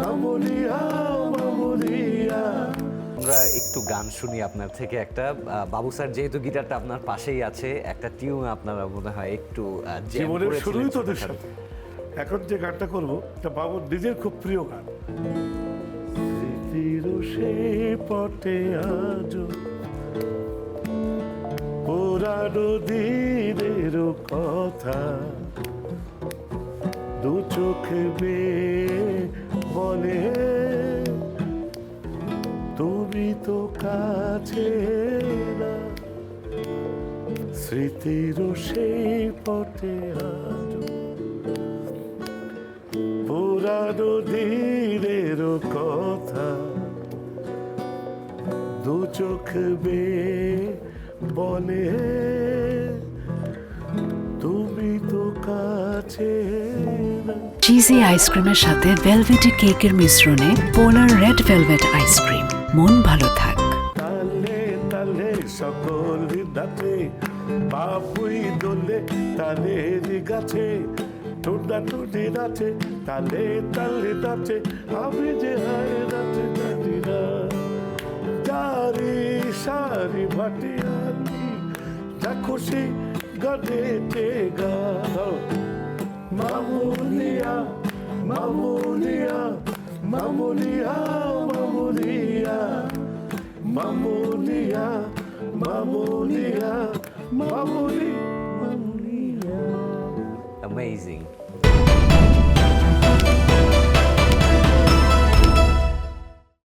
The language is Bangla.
মামুনিয়া মামুনিয়া। আমরা একটু গান শুনি আপনার থেকে একটা। বাবু স্যার যেহেতু গিটারটা আপনার পাশেই আছে, একটা টিউন আপনারা মনে হয় একটু jam জীবনের করেছিলেন শুরুই তো ওদের ছোটখাটো। সাথে। এখন যে গানটা করবো এটা বাবুর নিজের খুব প্রিয় গান। স্মৃতির সেই পটে আজো পুরানো দিনের কথা দু চোখে বেয়ে বলে তুমি তো কাছে না। স্মৃতির সেই পটে আজো পুরানো দিনের কথা দু চোখ বেয়ে বলে তুমি তো কাছে না। চিজি আইসক্রিমের সাথে ভেলভেটি কেকের মিশ্রণে পোলার রেড ভেলভেট আইসক্রিম। মন ভালো থাক। তালে তালে সকল নাচে বাবুই দোলে তালের গাছে টোনা টুনি নাচে তালে তালে নাচে আমি যে হায় নাচে জানি না। চারি সারি ভাটিয়ালি যা খুশি গানেতে গাও। মামুনিয়া মামুনিয়া মামুনিয়া মামুনিয়া মামুনিয়া মামুনিয়া মামুনি মামুনিয়া। Amazing.